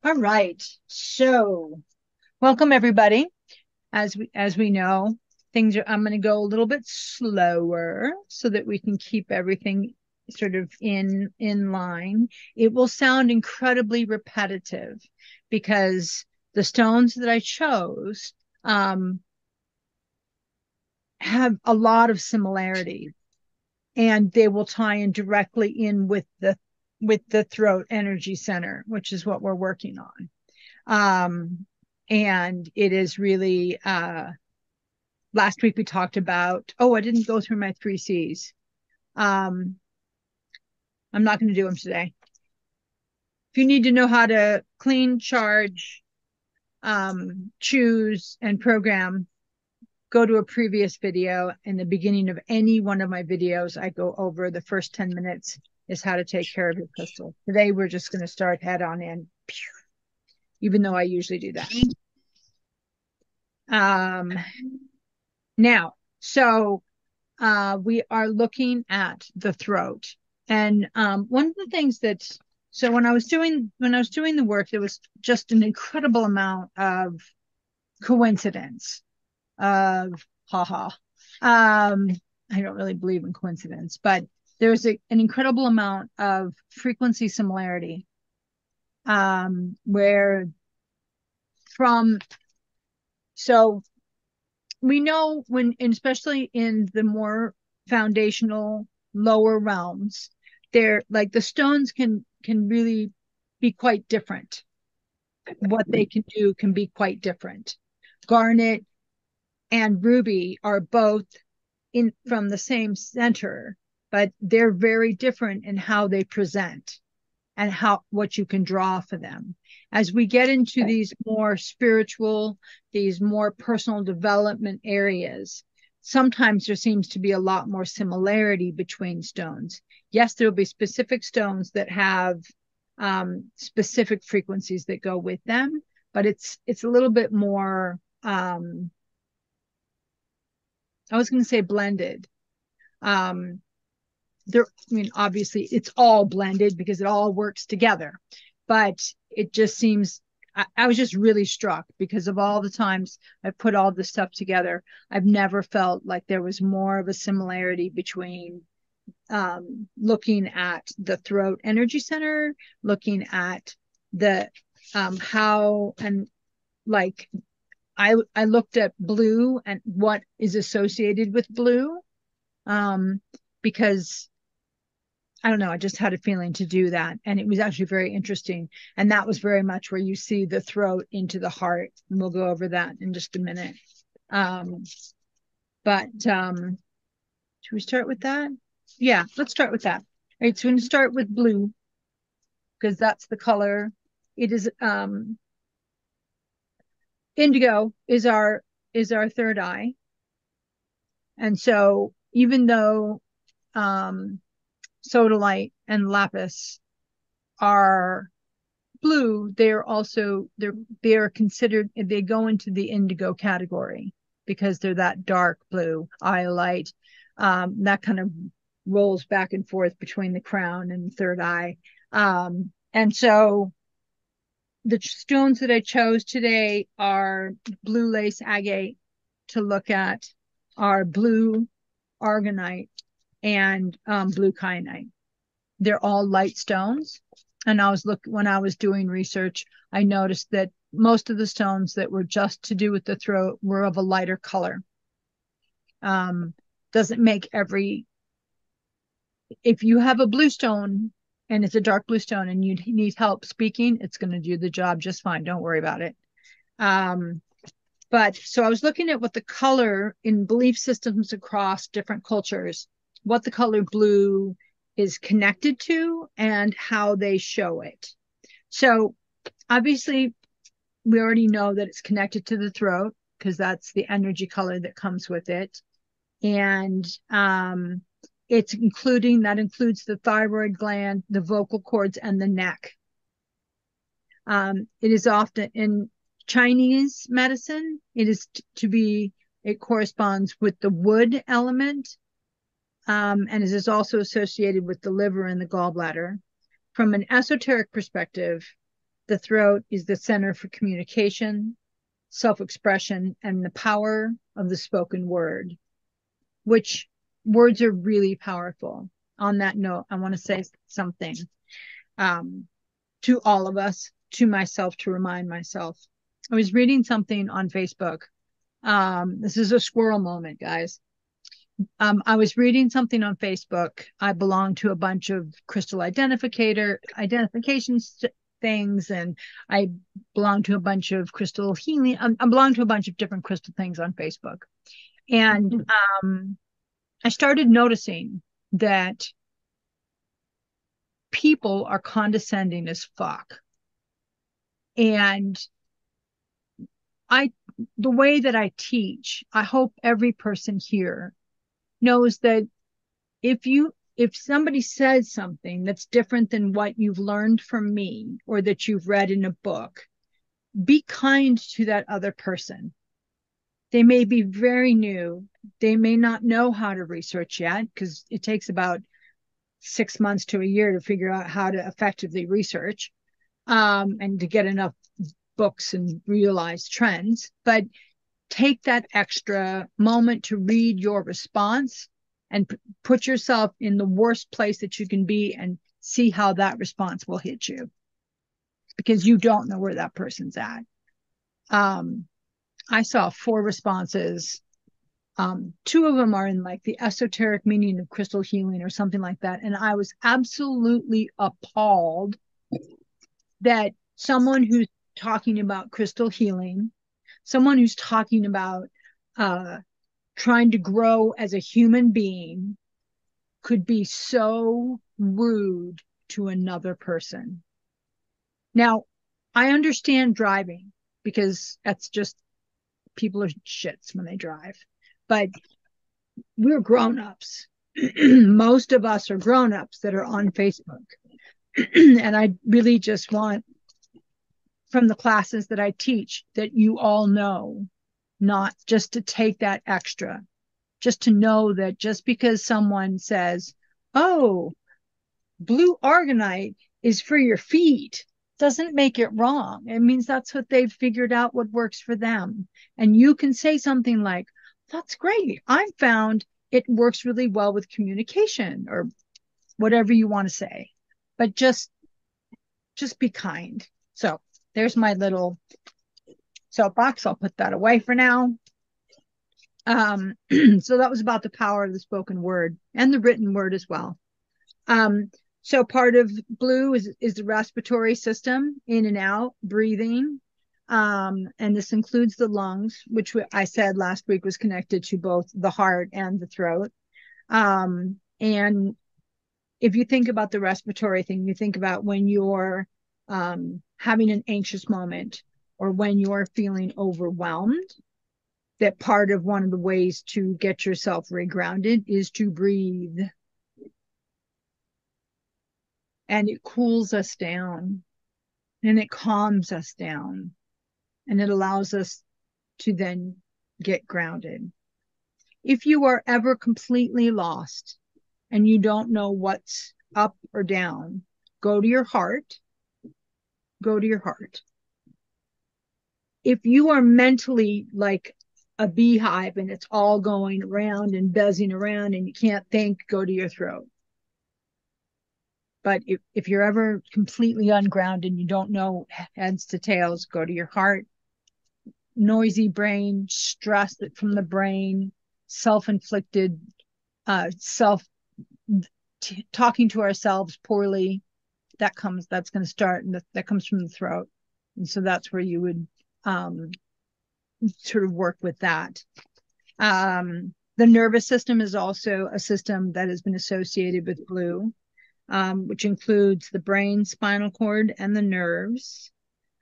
All right. So, welcome everybody. As we know, I'm going to go a little bit slower so that we can keep everything sort of in line. It will sound incredibly repetitive because the stones that I chose um, have a lot of similarities, and they will tie in directly in with the throat energy center, which is what we're working on. And it is really last week we talked about, I didn't go through my 3 C's. um I'm not going to do them today. If you need to know how to clean, charge, choose, and program, go to a previous video. In the beginning of any one of my videos, I go over the first 10 minutes is how to take care of your crystal. Today we're just going to start head on in, even though I usually do that. Now, so we are looking at the throat. And one of the things so when I was doing the work, there was just an incredible amount of coincidence of haha. I don't really believe in coincidence, but there's an incredible amount of frequency similarity, where from so we know when, especially in the more foundational lower realms, they're like the stones can really be quite different. What they can do can be quite different. Garnet and ruby are both in from the same center, but they're very different in how they present and what you can draw for them. As we get into these more spiritual, these more personal development areas, sometimes there seems to be a lot more similarity between stones. Yes, there will be specific stones that have specific frequencies that go with them, but it's a little bit more, I was going to say blended. Obviously it's all blended because it all works together, but it just seems, I was just really struck because of all the times I've put all this stuff together. I've never felt like there was more of a similarity between looking at the throat energy center, looking at the how, and like I looked at blue and what is associated with blue, because I don't know, I just had a feeling to do that. And it was actually very interesting. And that was very much where you see the throat into the heart. And we'll go over that in just a minute. Should we start with that? Yeah, let's start with that. All right, so we're going to start with blue because that's the color. It is indigo is our third eye. And so even though sodalite and lapis are blue, they're considered, they go into the indigo category because they're that dark blue, iolite, that kind of rolls back and forth between the crown and third eye. And so the stones that I chose today are blue lace agate to look at, are blue aragonite, and blue kyanite. They're all light stones. And when I was doing research, I noticed that most of the stones that were just to do with the throat were of a lighter color. Doesn't make if you have a blue stone and it's a dark blue stone and you need help speaking, it's going to do the job just fine. Don't worry about it. But so I was looking at what the color in belief systems across different cultures, what the color blue is connected to and how they show it. So obviously we already know that it's connected to the throat because that's the energy color that comes with it. And that includes the thyroid gland, the vocal cords, and the neck. It is often in Chinese medicine, it corresponds with the wood element, and it is also associated with the liver and the gallbladder. From an esoteric perspective, the throat is the center for communication, self-expression, and the power of the spoken word, which words are really powerful. On that note, I want to say something to all of us, to myself, to remind myself. I was reading something on Facebook. This is a squirrel moment, guys. I was reading something on Facebook. I belong to a bunch of crystal identification things, and I belong to a bunch of crystal healing. I belong to a bunch of different crystal things on Facebook. And I started noticing that people are condescending as fuck. And the way that I teach, I hope every person here knows that if somebody says something that's different than what you've learned from me or that you've read in a book, be kind to that other person. They may be very new. They may not know how to research yet, because it takes about 6 months to a year to figure out how to effectively research, and to get enough books and realize trends. But take that extra moment to read your response and put yourself in the worst place that you can be and see how that response will hit you, because you don't know where that person's at. I saw 4 responses. 2 of them are in like the esoteric meaning of crystal healing or something like that. And I was absolutely appalled that someone who's talking about crystal healing, someone who's talking about trying to grow as a human being, could be so rude to another person. Now, I understand driving, because that's just, people are shits when they drive. But we're grown-ups. Most of us are grown-ups that are on Facebook. And I really just want, from the classes that I teach, that you all know not just to take that extra, just to know that just because someone says, oh, blue argonite is for your feet, doesn't make it wrong. It means that's what they've figured out, what works for them. And you can say something like, that's great. I found it works really well with communication, or whatever you want to say. But just be kind. So there's my little soapbox. I'll put that away for now. So that was about the power of the spoken word and the written word as well. So part of blue is the respiratory system, in and out, breathing. And this includes the lungs, which I said last week was connected to both the heart and the throat. And if you think about the respiratory thing, you think about when you're having an anxious moment, or when you're feeling overwhelmed, that part of one of the ways to get yourself regrounded is to breathe. And it cools us down, and it calms us down, and it allows us to then get grounded. If you are ever completely lost and you don't know what's up or down, go to your heart. Go to your heart. If you are mentally like a beehive and it's all going around and buzzing around and you can't think, go to your throat. But if you're ever completely ungrounded and you don't know heads to tails, go to your heart. Noisy brain, stress from the brain, self-inflicted, talking to ourselves poorly, that's going to start, and that comes from the throat. And so that's where you would sort of work with that. The nervous system is also a system that has been associated with blue, which includes the brain, spinal cord, and the nerves.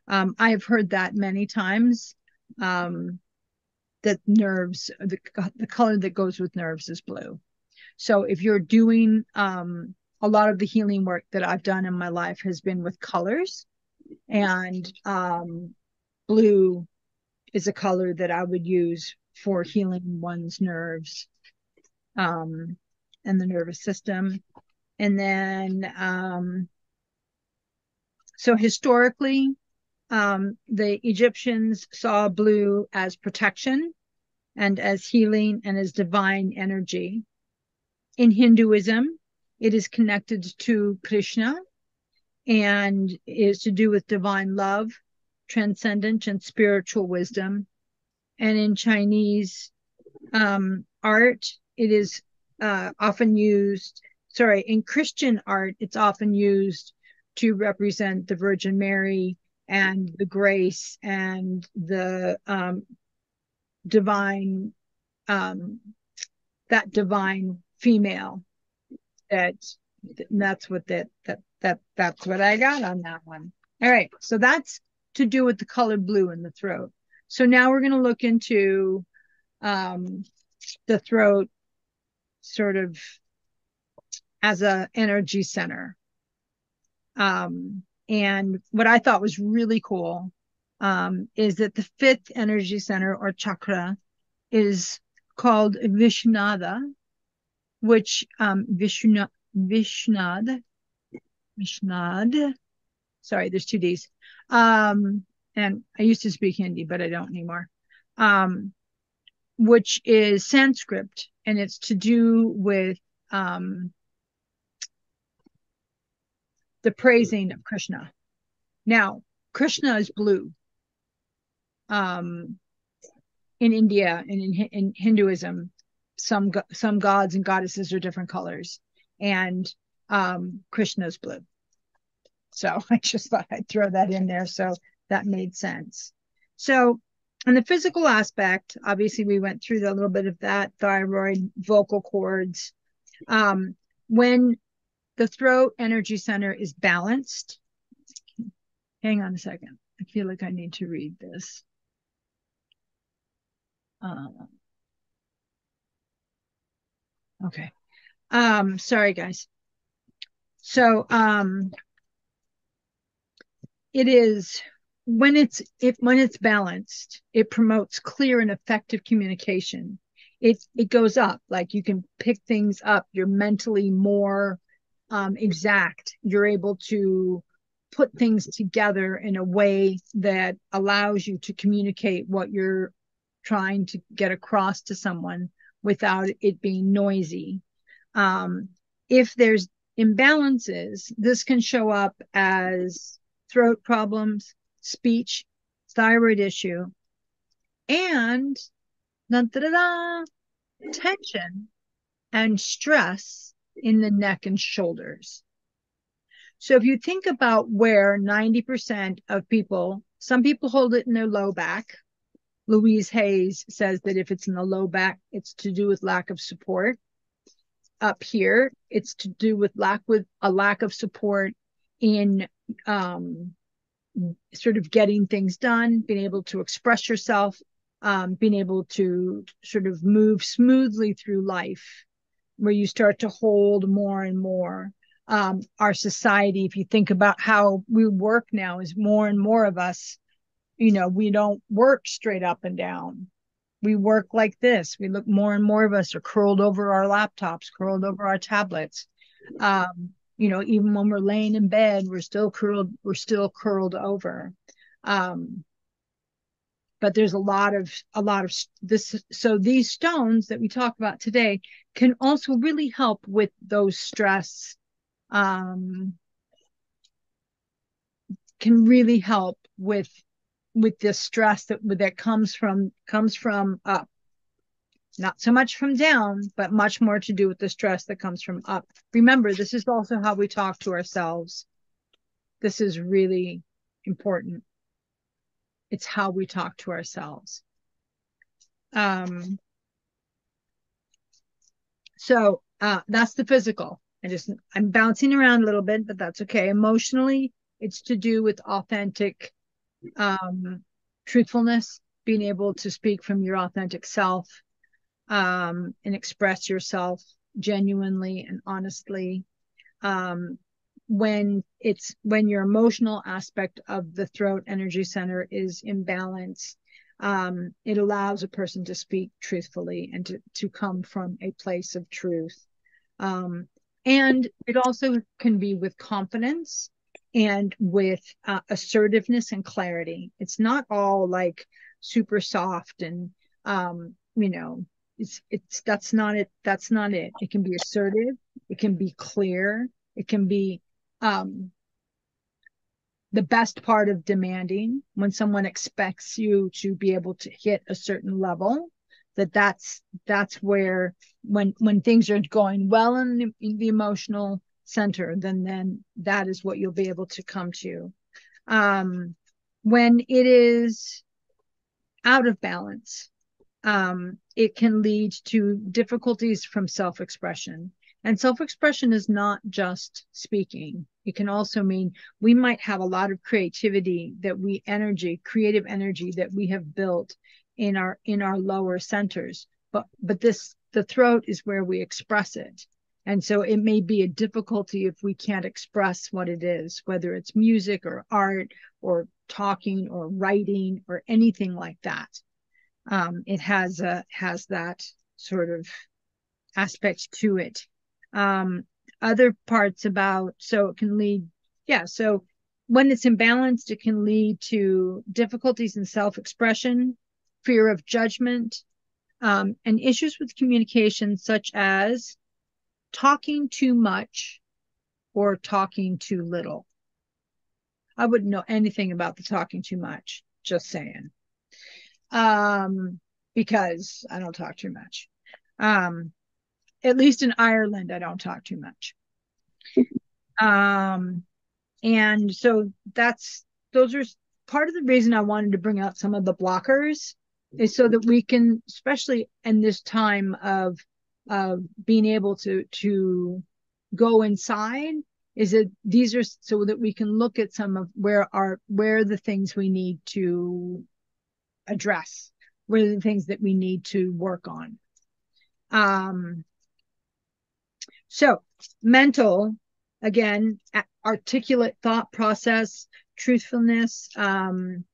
I have heard that many times, that nerves, the color that goes with nerves is blue. So if you're doing, a lot of the healing work that I've done in my life has been with colors, and blue is a color that I would use for healing one's nerves, and the nervous system. And then So historically, the Egyptians saw blue as protection and as healing and as divine energy. In Hinduism, it is connected to Krishna and is to do with divine love, transcendent, and spiritual wisdom. And in Chinese art, it is often used, in Christian art, it's often used to represent the Virgin Mary and the grace and the divine, that divine female. That's what that's what I got on that one. All right, so that's to do with the color blue in the throat. So now we're going to look into the throat sort of as a energy center. And what I thought was really cool is that the fifth energy center, or chakra, is called Vishnada, which Vishnad. Sorry, there's two D's. And I used to speak Hindi, but I don't anymore. Which is Sanskrit, and it's to do with the praising of Krishna. Now, Krishna is blue. In India and in Hinduism, some gods and goddesses are different colors, and Krishna is blue. So I just thought I'd throw that in there, so that made sense. So in the physical aspect, obviously we went through a little bit of that: thyroid, vocal cords. When the throat energy center is balanced, hang on a second, I feel like I need to read this. Okay. Sorry guys. So it is when it's balanced, it promotes clear and effective communication. It goes up, like you can pick things up. You're mentally more exact. You're able to put things together in a way that allows you to communicate what you're trying to get across to someone without it being noisy. If there's imbalances, this can show up as throat problems, speech, thyroid issue, and tension and stress in the neck and shoulders. So if you think about where 90% of people, some people hold it in their low back. Louise Hayes says that if it's in the low back, it's to do with lack of support. Up here, it's to do with a lack of support in sort of getting things done, being able to express yourself, being able to sort of move smoothly through life, where you start to hold more and more. Our society, if you think about how we work now, is more and more of us, we don't work straight up and down. We work like this. We look, more and more of us are curled over our laptops, curled over our tablets. Even when we're laying in bed, we're still curled over. But there's a lot of this. So these stones that we talk about today can also really help with those stress, can really help with the stress that comes from up, not so much from down, but much more to do with the stress that comes from up. Remember, this is also how we talk to ourselves. This is really important. It's how we talk to ourselves. So that's the physical. I'm bouncing around a little bit, but that's okay. Emotionally, it's to do with authentic truthfulness, being able to speak from your authentic self, and express yourself genuinely and honestly. When your emotional aspect of the throat energy center is imbalanced, it allows a person to speak truthfully and to come from a place of truth. And it also can be with confidence and with assertiveness and clarity. It's not all like super soft and it's that's not it. That's not it. It can be assertive. It can be clear. It can be the best part of demanding, when someone expects you to be able to hit a certain level, that's where when things are going well in the emotional center, then that is what you'll be able to come to. When it is out of balance, it can lead to difficulties from self-expression. And self-expression is not just speaking. It can also mean we might have a lot of creativity creative energy that we have built in our lower centers. But the throat is where we express it. And so it may be a difficulty if we can't express what it is, whether it's music or art or talking or writing or anything like that. It has that sort of aspect to it. Other parts so it can lead, so when it's imbalanced, it can lead to difficulties in self-expression, fear of judgment, and issues with communication, such as talking too much or talking too little. I wouldn't know anything about the talking too much, just saying. Because I don't talk too much. At least in Ireland, I don't talk too much. And so those are part of the reason I wanted to bring out some of the blockers, is so that we can, especially in this time of being able to go inside, is that these are so that we can look at some of where the things we need to address, where are the things that we need to work on. So mental, again, articulate thought process, truthfulness, and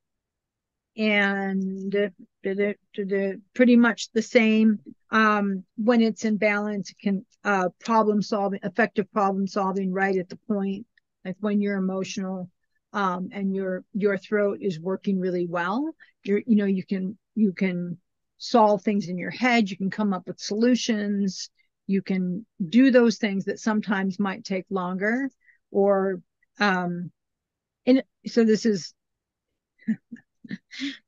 pretty much the same. When it's in balance, it can effective problem solving right at the point, like when you're emotional, and your throat is working really well. You can solve things in your head. You can come up with solutions. You can do those things that sometimes might take longer, or and so this is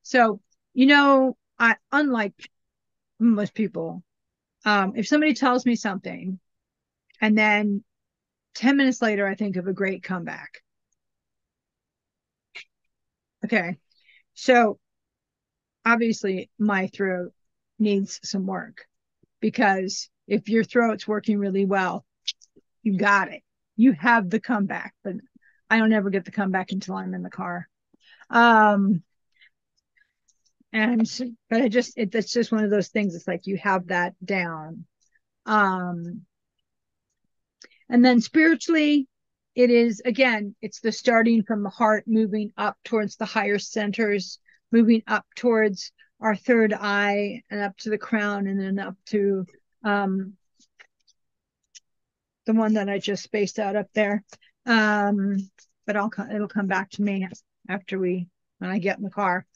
so unlike most people, if somebody tells me something and then 10 minutes later I think of a great comeback. Okay, so obviously my throat needs some work, because if your throat's working really well, you got it. You have the comeback, but I don't ever get the comeback until I'm in the car. But that's just one of those things. It's like you have that down. And then spiritually, it is, again, it's the starting from the heart, moving up towards the higher centers, moving up towards our third eye and up to the crown, and then up to the one that I just spaced out up there. But it'll come back to me when I get in the car.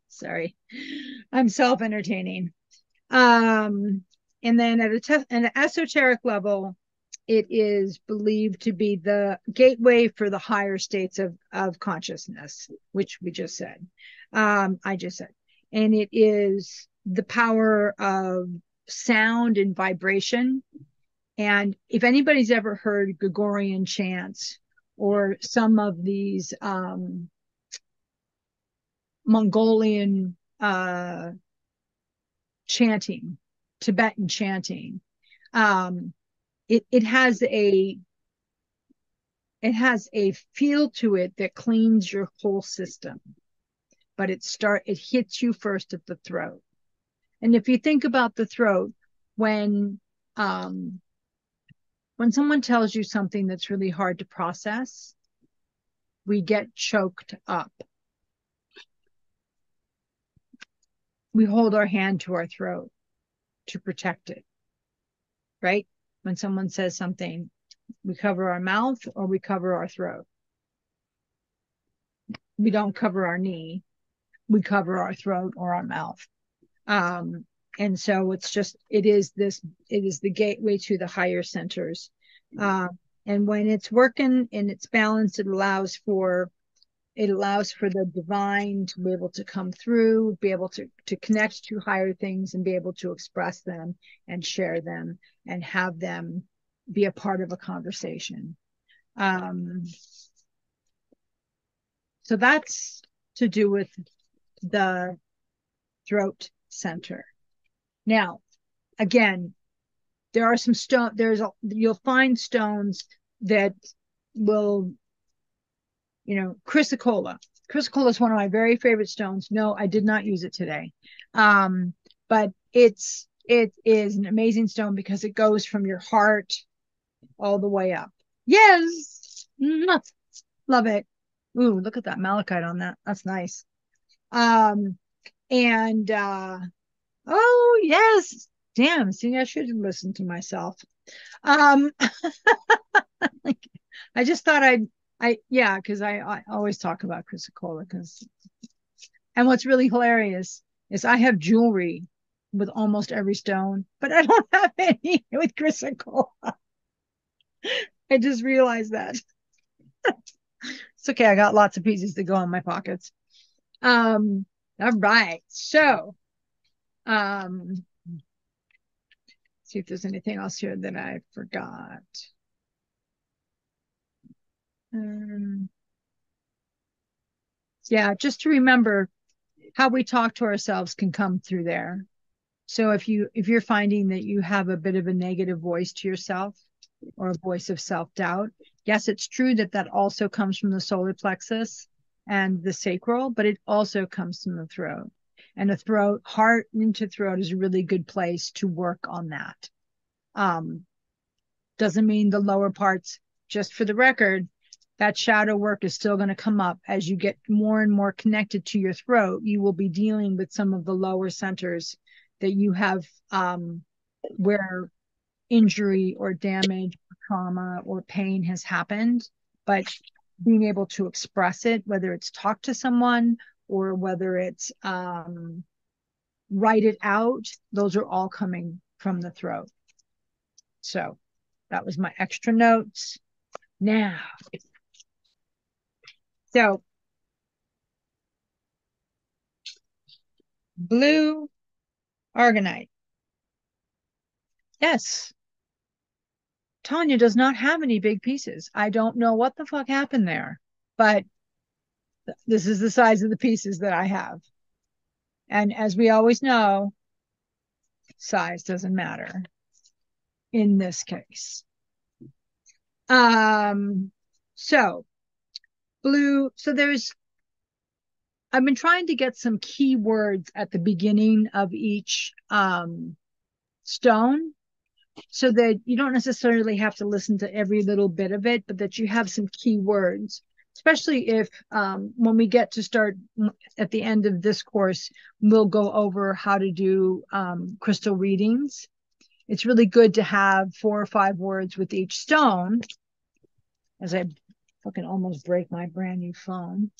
Sorry, I'm self-entertaining. And then at an esoteric level, it is believed to be the gateway for the higher states of consciousness, which we just said. I just said, and it is the power of sound and vibration. And if anybody's ever heard Gregorian chants or some of these Mongolian chanting, Tibetan chanting, it has a feel to it that cleans your whole system, but it hits you first at the throat. And if you think about the throat, when someone tells you something that's really hard to process, we get choked up. We hold our hand to our throat to protect it, right? When someone says something We cover our mouth or we cover our throat. We don't cover our knee. We cover our throat or our mouth. And so it is the gateway to the higher centers. And when it's working and it's balanced, it allows for the divine to be able to come through, be able to connect to higher things and be able to express them and share them and have them be a part of a conversation. So that's to do with the throat center. Now, again, there are some you'll find stones that will, chrysocolla. Chrysocolla is one of my very favorite stones. No, I did not use it today. But it is an amazing stone because it goes from your heart all the way up. Yes. Love it. Ooh, look at that malachite on that. That's nice. Oh yes. Damn, see, I should have listened to myself. I just thought because I always talk about chrysocolla and what's really hilarious is I have jewelry with almost every stone, but I don't have any with chrysocolla. I just realized that. It's okay. I got lots of pieces to go in my pockets. All right. So, see if there's anything else here that I forgot. Yeah, just to remember how we talk to ourselves can come through there. So if you're finding that you have a bit of a negative voice to yourself or a voice of self-doubt, yes, it's true that also comes from the solar plexus and the sacral, but it also comes from the throat. And the throat, heart into throat is a really good place to work on that. Doesn't mean the lower parts, just for the record, that shadow work is still going to come up as you get more and more connected to your throat. You will be dealing with some of the lower centers that you have where injury or damage or trauma or pain has happened, but being able to express it, whether it's talk to someone or whether it's write it out, those are all coming from the throat. So that was my extra notes. Now, so blue argonite. Yes. Tanya does not have any big pieces. I don't know what the fuck happened there, but this is the size of the pieces that I have. And as we always know, size doesn't matter in this case. So blue, I've been trying to get some key words at the beginning of each stone so that you don't necessarily have to listen to every little bit of it, but that you have some key words, especially if when we get to start at the end of this course, we'll go over how to do crystal readings. It's really good to have 4 or 5 words with each stone, as I fucking almost break my brand new phone.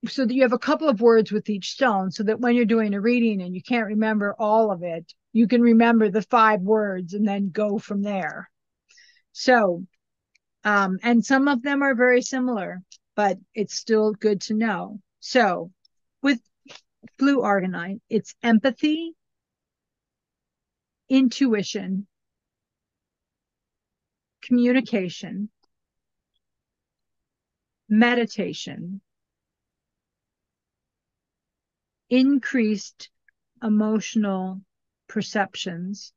So that you have a couple of words with each stone so that when you're doing a reading and you can't remember all of it, you can remember the 5 words and then go from there. So, and some of them are very similar, but it's still good to know. So with blue argonite, it's empathy, intuition, communication, meditation, increased emotional perceptions,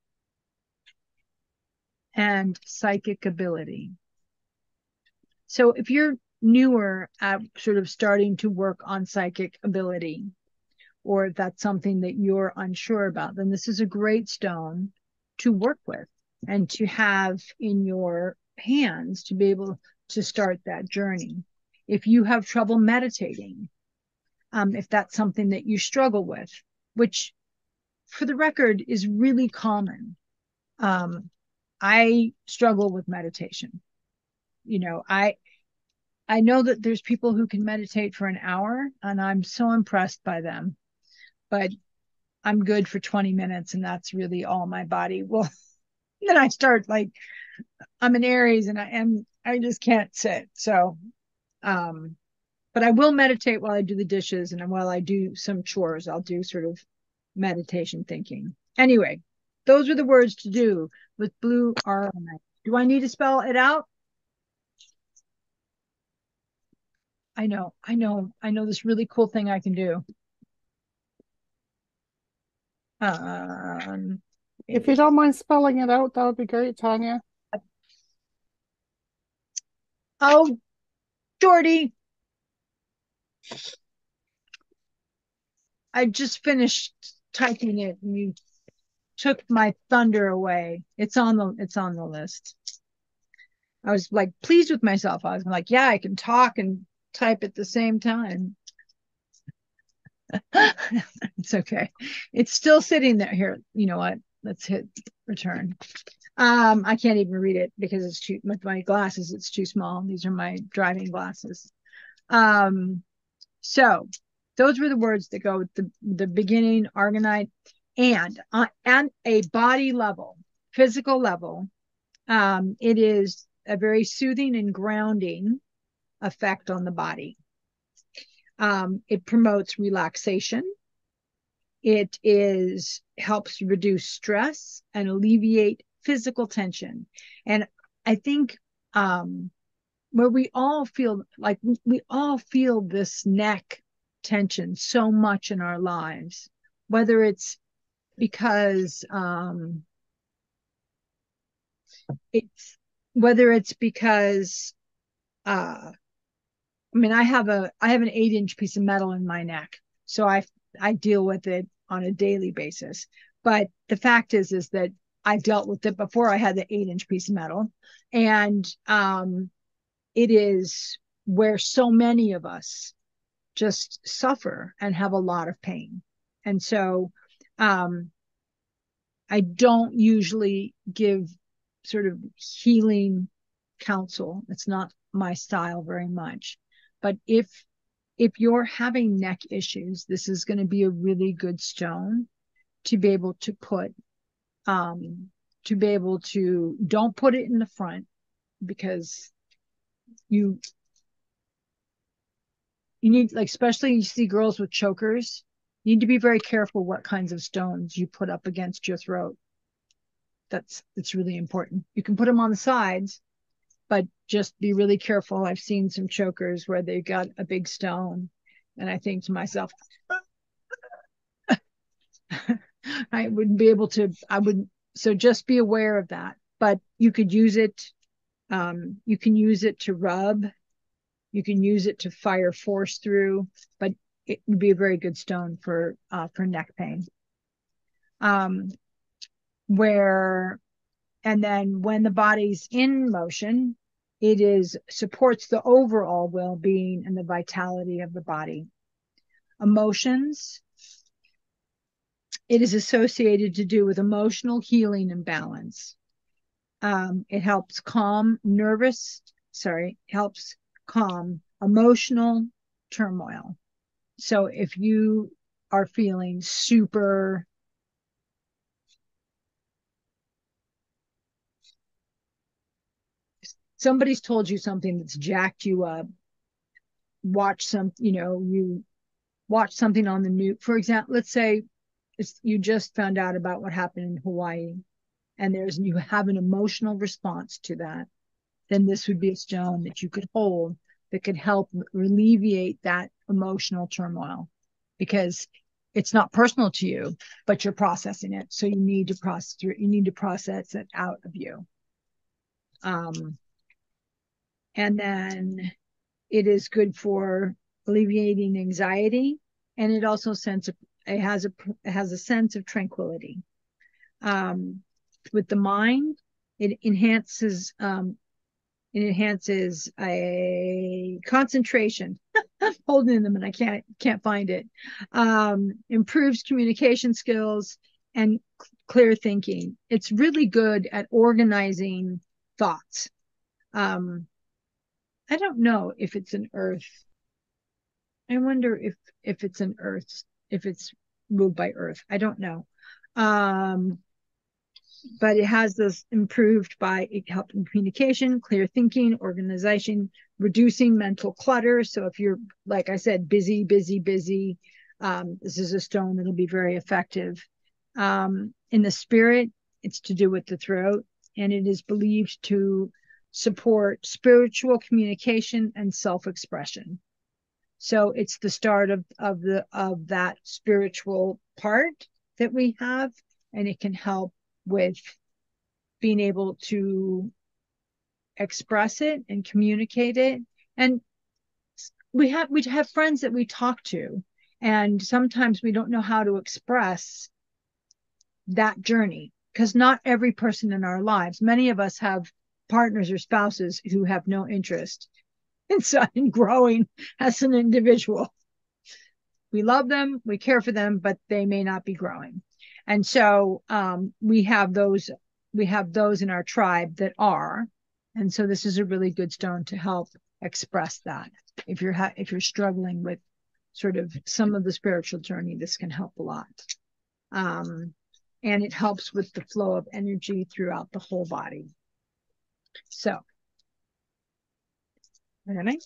and psychic ability. So if you're newer at sort of starting to work on psychic ability, or if that's something that you're unsure about, then this is a great stone to work with and to have in your hands to be able to start that journey. If you have trouble meditating, if that's something that you struggle with, which for the record is really common. I struggle with meditation. You know, I know that there's people who can meditate for an hour, and I'm so impressed by them, but I'm good for 20 minutes, and that's really all my body will. Then I start like, I'm an Aries, and I just can't sit. So, but I will meditate while I do the dishes, and while I do some chores, I'll do sort of meditation thinking. Anyway, those are the words to do with blue aragonite. Do I need to spell it out? I know this really cool thing I can do. Um, If you don't mind spelling it out, that would be great, Tanya. oh, Jordy, I just finished typing it, and you took my thunder away. It's on the list. I was like pleased with myself. I was like, yeah, I can talk and type at the same time. It's okay. It's still sitting there. Here, you know what? Let's hit return. I can't even read it because it's too with my glasses, it's too small. These are my driving glasses. Um, so those were the words that go with the beginning argonite, and on a body level, physical level, it is a very soothing and grounding effect on the body. It promotes relaxation. It is helps reduce stress and alleviate physical tension. And I think where we all feel like we all feel this neck tension so much in our lives, whether it's because it's whether it's because I mean, I have an 8-inch piece of metal in my neck, so I deal with it on a daily basis. But the fact is that I dealt with it before I had the 8-inch piece of metal, and it is where so many of us just suffer and have a lot of pain. And so, um, I don't usually give sort of healing counsel. It's not my style very much. But if you're having neck issues, this is going to be a really good stone to be able to put to be able to don't put it in the front because you you need like especially you see girls with chokers, you need to be very careful what kinds of stones you put up against your throat. It's really important. You can put them on the sides, but just be really careful. I've seen some chokers where they got a big stone, and I think to myself, I wouldn't be able to. I would so just be aware of that. But you could use it. You can use it to rub. You can use it to fire force through, but it would be a very good stone for neck pain. Um, where and then when the body's in motion, it is supports the overall well-being and the vitality of the body. Emotions, it is associated to do with emotional healing and balance. It helps helps calm emotional turmoil. So if you are feeling super somebody's told you something that's jacked you up, watch some, you watch something on the news. For example, let's say you just found out about what happened in Hawaii, and you have an emotional response to that. Then this would be a stone that you could hold that could help alleviate that emotional turmoil, because it's not personal to you, but you're processing it. So you need to process it out of you. And then it is good for alleviating anxiety, and it also it has a sense of tranquility. With the mind, it enhances a concentration. I'm holding them and I can't find it. Improves communication skills and clear thinking. It's really good at organizing thoughts. I don't know if it's an earth. I wonder if it's an earth, if it's ruled by earth. I don't know. But it has this improved by it helping communication, clear thinking, organization, reducing mental clutter. So if you're, like I said, busy, this is a stone that'll be very effective. In the spirit, it's to do with the throat, and it is believed to support spiritual communication and self-expression. So it's the start of that spiritual part that we have, and it can help with being able to express it and communicate it. And we have friends that we talk to, and sometimes we don't know how to express that journey, because not every person in our lives, many of us have partners or spouses who have no interest in growing as an individual. We love them, we care for them, but they may not be growing. And so we have those in our tribe that are. And so this is a really good stone to help express that. If you're struggling with sort of some of the spiritual journey, this can help a lot. And it helps with the flow of energy throughout the whole body. So, really?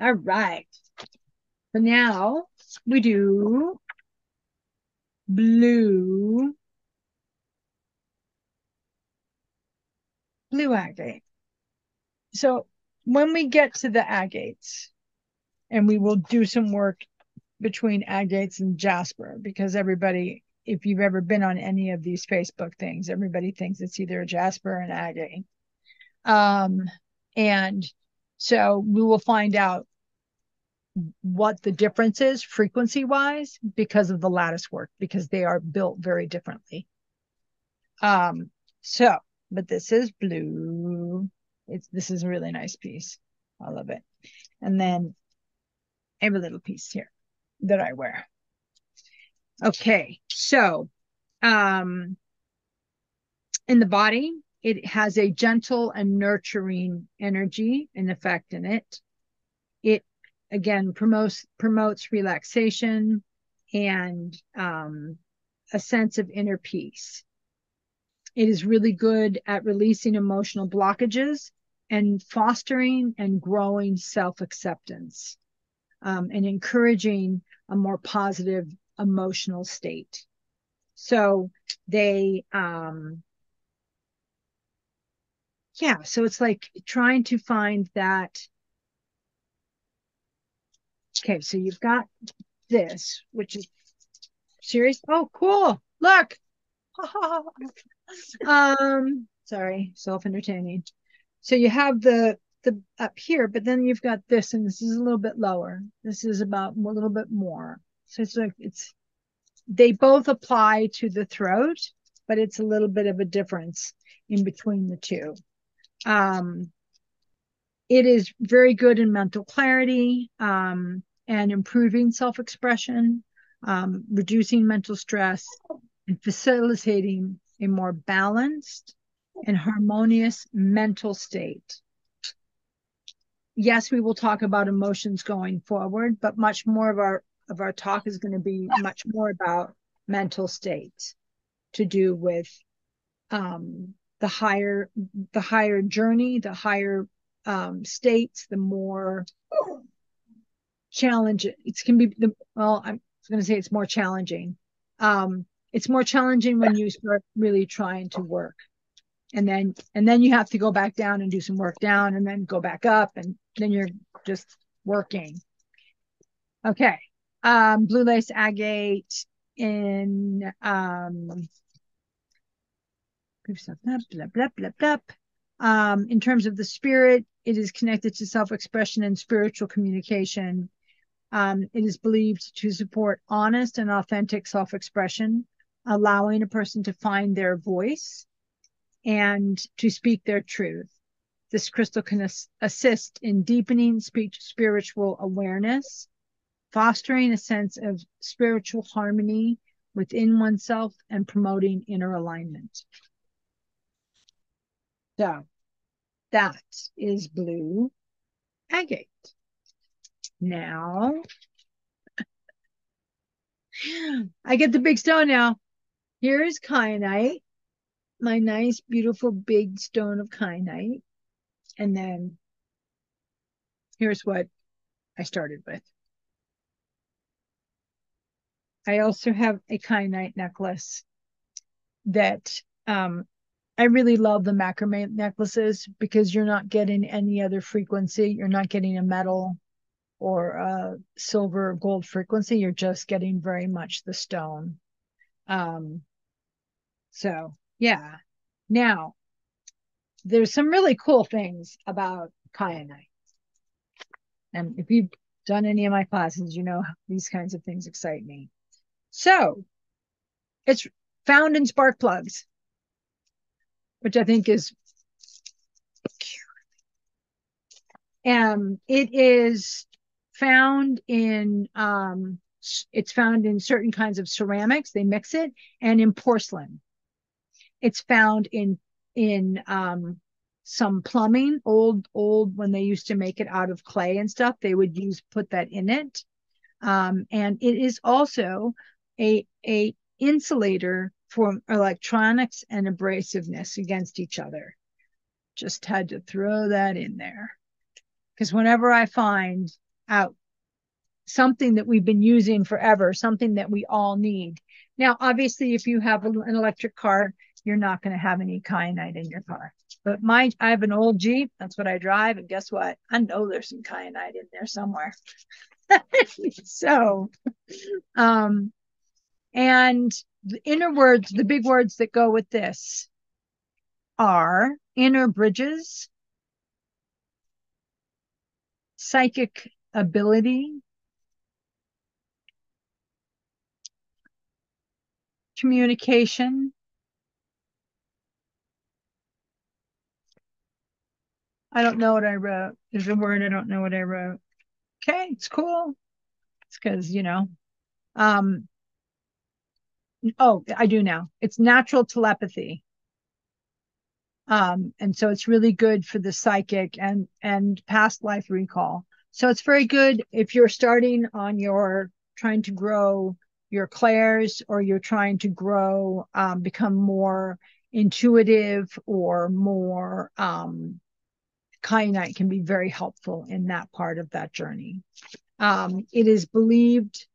All right. So now we do blue agate. So when we get to the agates, and we will do some work between agates and jasper, because everybody, if you've ever been on any of these Facebook things, everybody thinks it's either a jasper or an agate. And so we will find out what the difference is frequency wise because of the lattice work, because they are built very differently. But this is blue. This is a really nice piece. I love it. And then I have a little piece here that I wear. Okay, so in the body, it has a gentle and nurturing energy and effect in it. It again promotes relaxation and a sense of inner peace. It is really good at releasing emotional blockages and fostering and growing self-acceptance, and encouraging a more positive emotional state. So they, so it's like trying to find that. Okay, so you've got this, which is serious. Oh, cool. Look. Sorry, self-entertaining. So you have the up here, but then you've got this, and this is a little bit lower. This is about a little bit more. So it's like they both apply to the throat, but it's a little bit of a difference in between the two. It is very good in mental clarity, and improving self-expression, reducing mental stress, and facilitating a more balanced and harmonious mental state. Yes, we will talk about emotions going forward, but much more of our talk is going to be much more about mental states, to do with the higher journey, the higher states, the more challenging it can be. I'm going to say it's more challenging. It's more challenging when you start really trying to work, and then you have to go back down and do some work down, and then go back up, and then you're just working. Okay. Blue lace agate in in terms of the spirit, it is connected to self-expression and spiritual communication. It is believed to support honest and authentic self-expression, allowing a person to find their voice and to speak their truth. This crystal can assist in deepening spiritual awareness, fostering a sense of spiritual harmony within oneself and promoting inner alignment. So that is blue agate. Now I get the big stone now. Here is kyanite, my nice, beautiful, big stone of kyanite. And then here's what I started with. I also have a kyanite necklace that I really love the macrame necklaces because you're not getting any other frequency. You're not getting a metal or a silver or gold frequency. You're just getting very much the stone. So yeah. Now, there's some really cool things about kyanite. And if you've done any of my classes, you know these kinds of things excite me. So it's found in spark plugs, which I think is it is found in it's found in certain kinds of ceramics. They mix it, and in porcelain. It's found in some plumbing, old when they used to make it out of clay and stuff, they would put that in it. And it is also a insulator for electronics and abrasiveness against each other. Just had to throw that in there. Because whenever I find out something that we've been using forever, something that we all need. Now, obviously, if you have an electric car, you're not going to have any kyanite in your car. But I have an old Jeep. That's what I drive. And guess what? I know there's some kyanite in there somewhere. So, and the inner words, the big words that go with this are inner bridges, psychic ability, communication, I don't know what I wrote. There's a word I don't know what I wrote. Okay, it's cool. It's because, oh, I do now. It's natural telepathy. And so it's really good for the psychic and past life recall. So it's very good if you're starting on your trying to grow your clairs, or you're trying to grow, become more intuitive or more kyanite can be very helpful in that part of that journey. It is believed,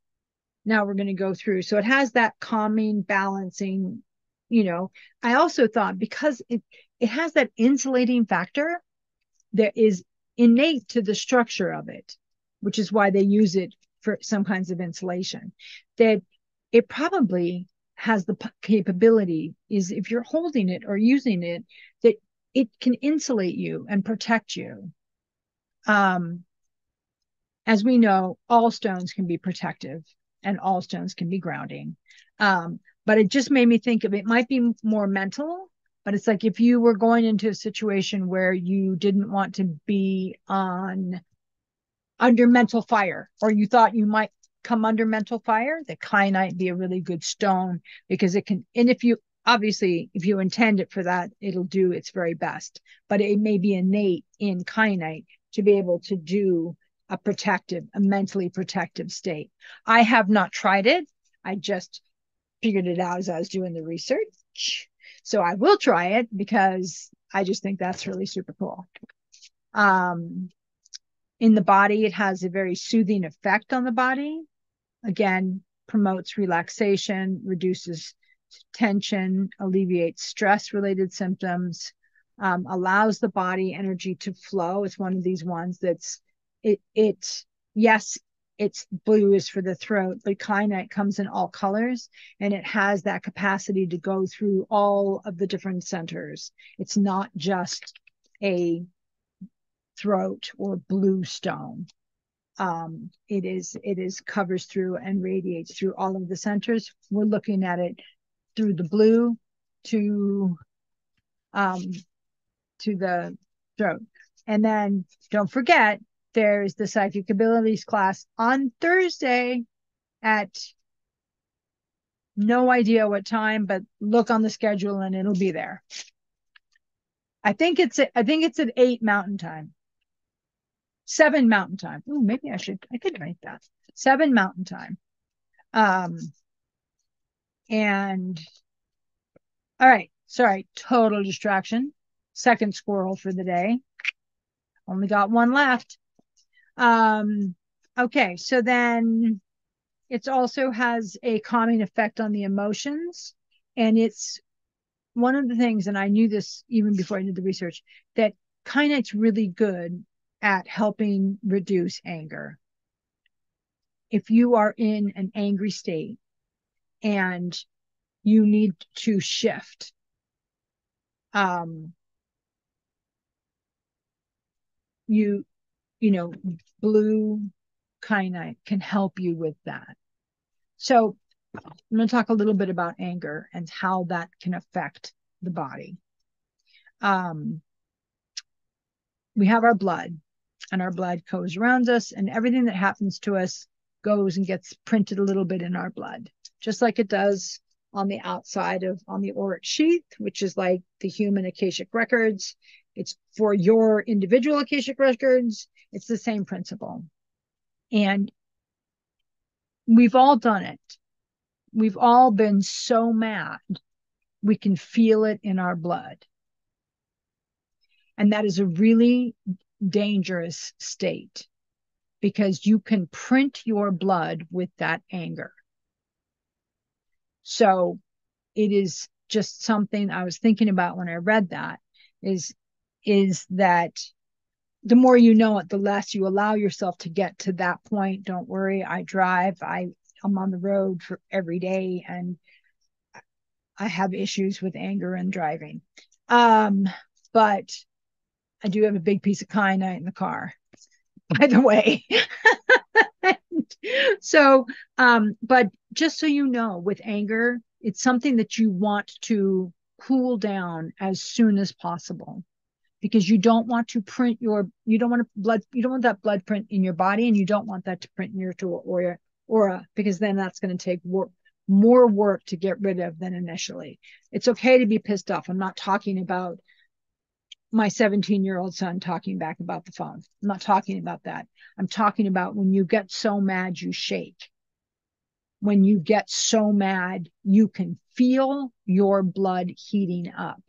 now we're going to go through, so it has that calming, balancing, I also thought because it has that insulating factor that is innate to the structure of it, which is why they use it for some kinds of insulation, that it probably has the capability, is if you're holding it or using it, that it can insulate you and protect you. As we know, all stones can be protective and all stones can be grounding. But it just made me think of, it might be more mental, but it's like if you were going into a situation where you didn't want to be under mental fire, or you thought you might come under mental fire, the kyanite be a really good stone, because it can, and if you intend it for that, it'll do its very best. But it may be innate in kyanite to be able to do a mentally protective state. I have not tried it. I just figured it out as I was doing the research. So I will try it because I just think that's really super cool. In the body, it has a very soothing effect on the body. Again, promotes relaxation, reduces tension, alleviates stress-related symptoms, allows the body energy to flow. It's one of these ones that's, yes, it's blue is for the throat, but kyanite comes in all colors, and it has that capacity to go through all of the different centers. It's not just a throat or blue stone. It is covers through and radiates through all of the centers. We're looking at it through the blue to the throat. And then don't forget, there's the psychic abilities class on Thursday at No idea what time, but look on the schedule and it'll be there. I think it's at 8 Mountain Time. 7 Mountain Time. Oh, maybe I could write that. 7 Mountain Time. And all right, sorry, total distraction. Second squirrel for the day. Only got one left. Okay, so then it also has a calming effect on the emotions. And it's one of the things, and I knew this even before I did the research, that kyanite's really good at helping reduce anger. If you are in an angry state and you need to shift, you know, blue kyanite can help you with that. So I'm going to talk a little bit about anger and how that can affect the body. We have our blood, and our blood goes around us, and everything that happens to us goes and gets printed a little bit in our blood, just like it does on the outside on the auric sheath, which is like the human akashic records. It's for your individual akashic records. It's the same principle. And we've all done it. We've all been so mad. We can feel it in our blood. And that is a really dangerous state because you can print your blood with that anger. So it is just something I was thinking about when I read that is that the more you know it, the less you allow yourself to get to that point. Don't worry. I drive. I'm on the road for every day, and I have issues with anger and driving. But I do have a big piece of kyanite in the car, by the way. So, but just so you know, with anger, it's something that you want to cool down as soon as possible because you don't want to print you don't want that blood print in your body, and you don't want that to print in your aura, because then that's going to take more work to get rid of than initially. It's okay to be pissed off. I'm not talking about my 17-year-old son talking back about the phone. I'm not talking about that. I'm talking about when you get so mad, you shake. When you get so mad, you can feel your blood heating up.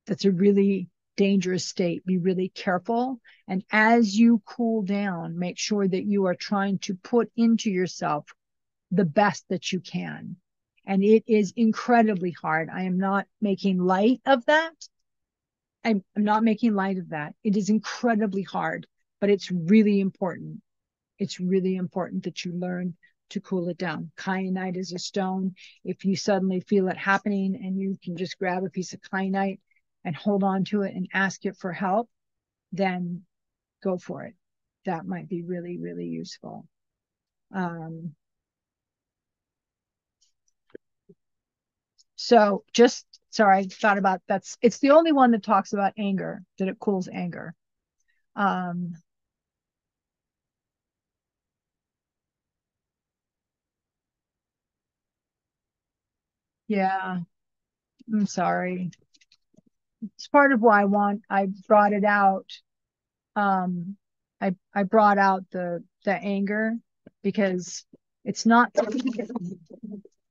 That's a really dangerous state. Be really careful. And as you cool down, make sure that you are trying to put into yourself the best that you can. And it is incredibly hard. I am not making light of that. I'm not making light of that. It is incredibly hard, but it's really important. It's really important that you learn to cool it down. Kyanite is a stone. If you suddenly feel it happening and you can just grab a piece of kyanite and hold on to it and ask it for help, then go for it. That might be really, really useful. So just, sorry, I thought about it's the only one that talks about anger, that it cools anger. Yeah, I'm sorry. It's part of why I brought it out. I brought out the anger because it's not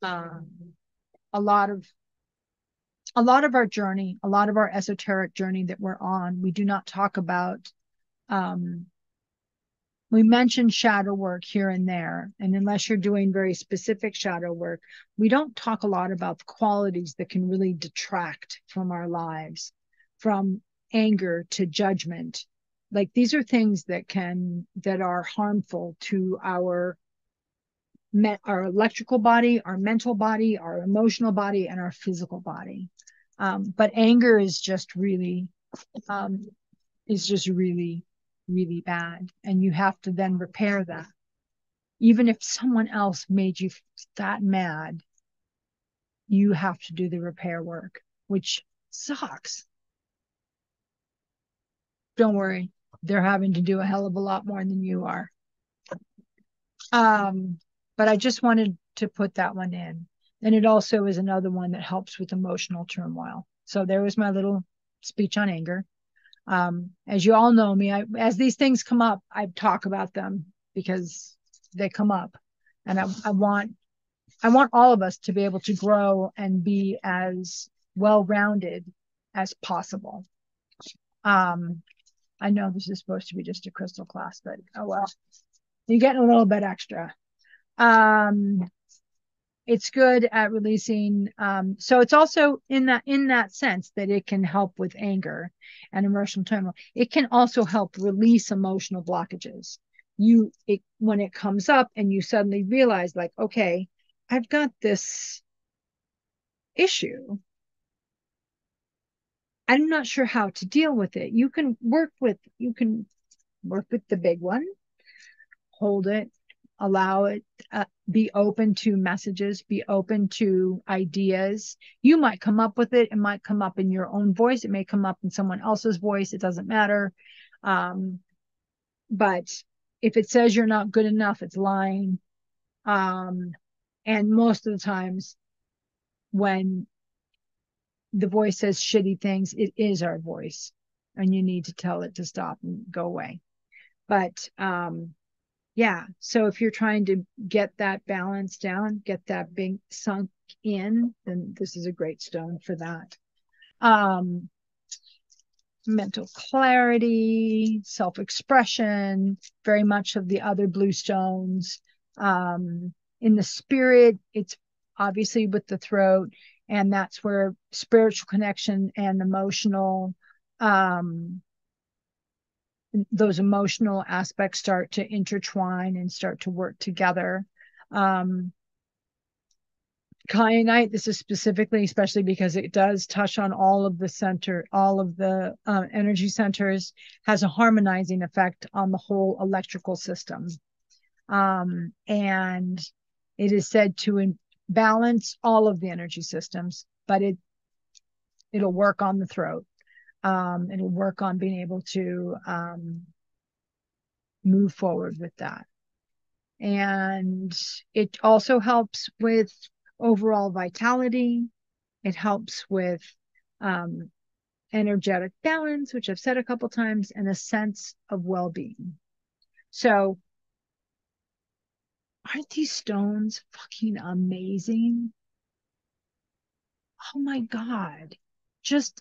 a lot of our journey, a lot of our esoteric journey that we're on. We do not talk about. We mention shadow work here and there, and unless you're doing very specific shadow work, we don't talk a lot about the qualities that can really detract from our lives, from anger to judgment. Like these are things that are harmful to our electrical body, our mental body, our emotional body, and our physical body. But anger is just really really bad, and you have to then repair that. Even if someone else made you that mad, you have to do the repair work, which sucks. Don't worry, they're having to do a hell of a lot more than you are. But I just wanted to put that one in. And it also is another one that helps with emotional turmoil. So there was my little speech on anger. As you all know me, as these things come up, I talk about them because they come up, and I want all of us to be able to grow and be as well-rounded as possible. I know this is supposed to be just a crystal class, but oh well, you're getting a little bit extra. It's good at releasing. So it's also in that sense that it can help with anger and emotional turmoil. It can also help release emotional blockages. When it comes up and you suddenly realize, like, okay, I've got this issue. I'm not sure how to deal with it. You can work with the big one, hold it, allow it, be open to messages, be open to ideas. You might come up with it. It might come up in your own voice. It may come up in someone else's voice. It doesn't matter. But if it says you're not good enough, it's lying. And most of the times when the voice says shitty things, it is our voice, and you need to tell it to stop and go away. But yeah, so if you're trying to get that balance down, get that being sunk in, then this is a great stone for that. Mental clarity, self-expression, very much of the other blue stones. In the spirit, it's obviously with the throat, and that's where spiritual connection and those emotional aspects start to intertwine and start to work together. Kyanite, this is specifically, especially because it does touch on all of the energy centers, has a harmonizing effect on the whole electrical system. And it is said to balance all of the energy systems, but it'll work on the throat. It'll work on being able to move forward with that. And it also helps with overall vitality. It helps with energetic balance, which I've said a couple times, and a sense of well-being. So aren't these stones fucking amazing? Oh my God.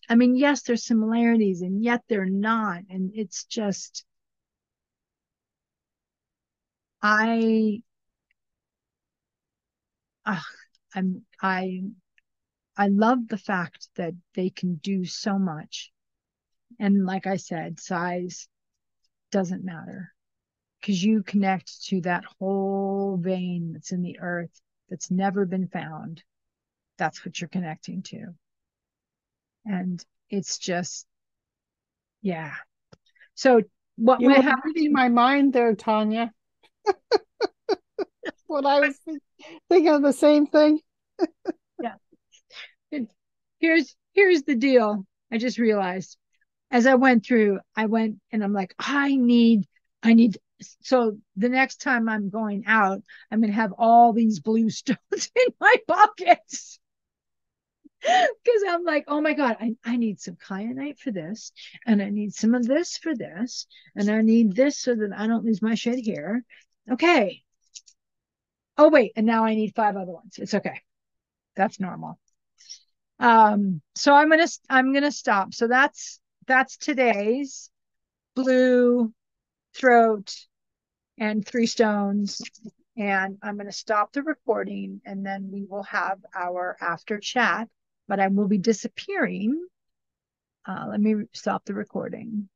I mean, yes, there's similarities, and yet they're not. And it's just, I love the fact that they can do so much. And like I said, size doesn't matter, because you connect to that whole vein that's in the earth that's never been found. That's what you're connecting to. And it's just, yeah. So what You might were happen? reading my mind there, Tanya. What I was thinking of the same thing. Yeah. Here's the deal. I just realized as I went through, and I'm like, I need. So the next time I'm going out, I'm going to have all these blue stones in my pockets. Because I'm like, oh my God, I need some kyanite for this, and I need some of this for this, and I need this so that I don't lose my shit here. Okay. Oh wait, and now I need 5 other ones. It's okay. That's normal. So I'm gonna stop. So that's today's blue throat and 3 stones. And I'm gonna stop the recording, and then we will have our after chat, but I will be disappearing. Let me stop the recording.